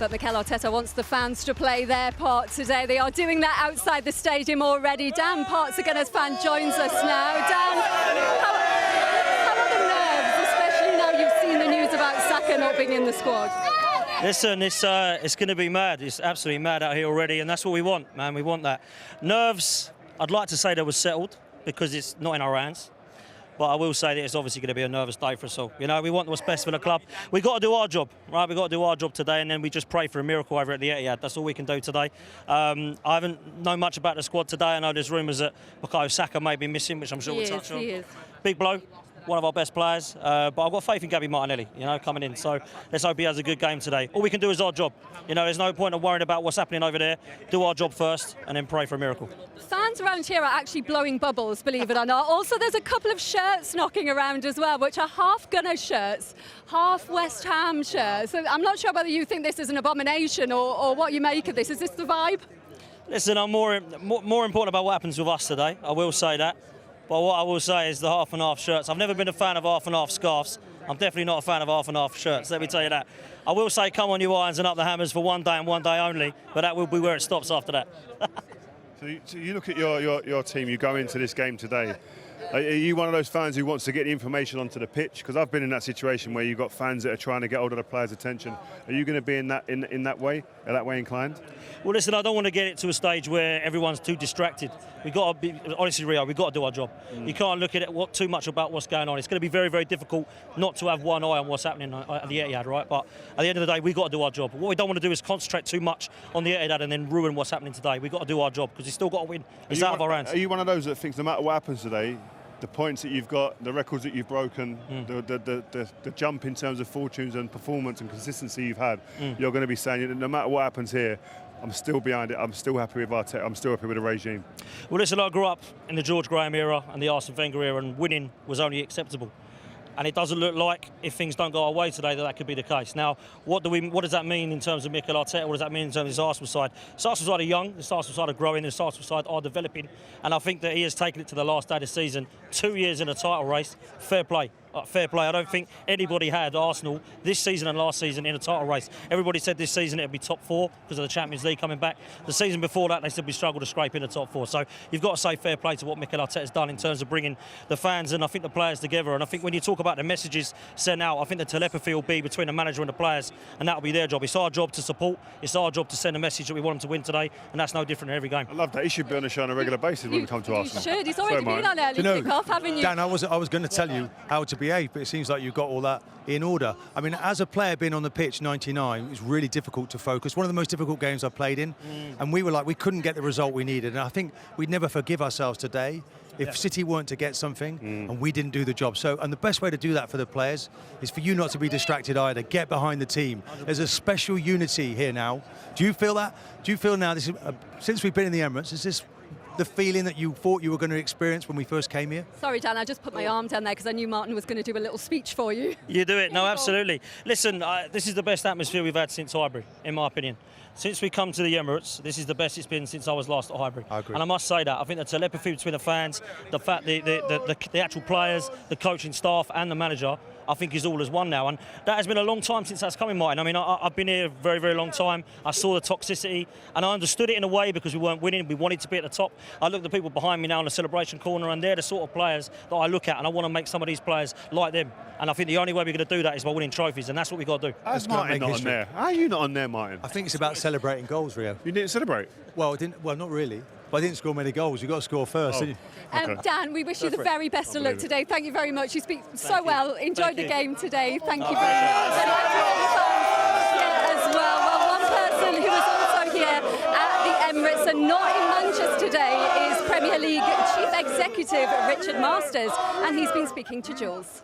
But Mikel Arteta wants the fans to play their part today. They are doing that outside the stadium already. Dan Potts, a Gunners fan, joins us now. Dan, how are the nerves, especially now you've seen the news about Saka not being in the squad? Listen, it's going to be mad. It's absolutely mad out here already, and that's what we want, man. We want that. Nerves, I'd like to say they were settled because it's not in our hands. But I will say that it's obviously going to be a nervous day for us all. You know, we want what's best for the club. We've got to do our job, right? We've got to do our job today, and then we just pray for a miracle over at the Etihad. That's all we can do today. I haven't known much about the squad today. I know there's rumours that Bukayo Saka may be missing, which I'm sure we'll touch on. He is. Big blow. One of our best players, but I've got faith in Gabby Martinelli, you know, coming in. So let's hope he has a good game today. All we can do is our job. You know, there's no point of worrying about what's happening over there. Do our job first and then pray for a miracle. Fans around here are actually blowing bubbles, believe it or not. Also, there's a couple of shirts knocking around as well, which are half Gunner shirts, half West Ham shirts. So I'm not sure whether you think this is an abomination or what you make of this. Is this the vibe? Listen, I'm more important about what happens with us today. I will say that. But what I will say is the half and half shirts. I've never been a fan of half and half scarves. I'm definitely not a fan of half and half shirts, let me tell you that. I will say come on you irons and up the hammers for one day and one day only, but that will be where it stops after that. So you look at your team, you go into this game today. Are you one of those fans who wants to get the information onto the pitch? Because I've been in that situation where you've got fans that are trying to get hold of the players' attention. Are you going to be in that way inclined? Well, listen, I don't want to get it to a stage where everyone's too distracted. We've got to be, honestly, Rio, we've got to do our job. You can't look at it too much about what's going on. It's going to be very, very difficult not to have one eye on what's happening at the Etihad, right? But at the end of the day, we've got to do our job. What we don't want to do is concentrate too much on the Etihad and then ruin what's happening today. We've got to do our job because we've still got to win. It's out of our hands. Are you one of those that thinks no matter what happens today, the points that you've got, the records that you've broken, the jump in terms of fortunes and performance and consistency you've had, you're going to be saying, no matter what happens here, I'm still behind it. I'm still happy with Arteta. I'm still happy with the regime. Well, listen, I grew up in the George Graham era and the Arsene Wenger era, and winning was only acceptable. And it doesn't look like, if things don't go our way today, that could be the case. Now, what does that mean in terms of Mikel Arteta? What does that mean in terms of his Arsenal side? This Arsenal side are young, this Arsenal side are growing, this Arsenal side are developing. And I think that he has taken it to the last day of the season. 2 years in a title race, fair play. Fair play. I don't think anybody had Arsenal this season and last season in a title race. Everybody said this season it would be top four because of the Champions League coming back. The season before that, they said we struggled to scrape in the top four. So you've got to say fair play to what Mikel Arteta's done in terms of bringing the fans and I think the players together. And I think when you talk about the messages sent out, I think the telepathy will be between the manager and the players, and that will be their job. It's our job to support. It's our job to send a message that we want them to win today, and that's no different in every game. I love that. He should be on the show on a regular basis when we come to Arsenal. You should. He's already been on early kick-off, haven't you? Dan, I was going to tell you how to behave, but it seems like you've got all that in order. I mean, as a player being on the pitch 99, it's really difficult to focus. One of the most difficult games I've played in, and we couldn't get the result we needed. And I think we'd never forgive ourselves today if City weren't to get something and we didn't do the job. So, and the best way to do that for the players is for you not to be distracted either. Get behind the team. There's a special unity here now. Do you feel that? Do you feel now, this is, since we've been in the Emirates, is this the feeling that you thought you were going to experience when we first came here? Sorry, Dan, I just put my arm down there because I knew Martin was going to do a little speech for you. You do it. No, absolutely. Listen, this is the best atmosphere we've had since Highbury, in my opinion. Since we come to the Emirates, this is the best it's been since I was last at Highbury. I agree. And I must say that. I think the telepathy between the fans, the fact, the actual players, the coaching staff and the manager, I think is all as one now. And that has been a long time since that's coming, Martin. I mean, I've been here a very, very long time. I saw the toxicity and I understood it in a way because we weren't winning. We wanted to be at the top. I look at the people behind me now in the celebration corner and they're the sort of players that I look at and I want to make some of these players like them. And I think the only way we're going to do that is by winning trophies, and that's what we've got to do. How's Martin not on there? How are you not on there, Martin? I think it's about celebrating goals, Rio. You didn't celebrate? Well, not really. But I didn't score many goals. You've got to score first, didn't you? Okay. Dan, we wish you the very best of luck today. Thank you very much. You speak so well. Enjoyed the game today. Thank you very much. And to all the fans here as well. Well, one person who is also here at the Emirates and not in Manchester today is Premier League Chief Executive Richard Masters, and he's been speaking to Jules.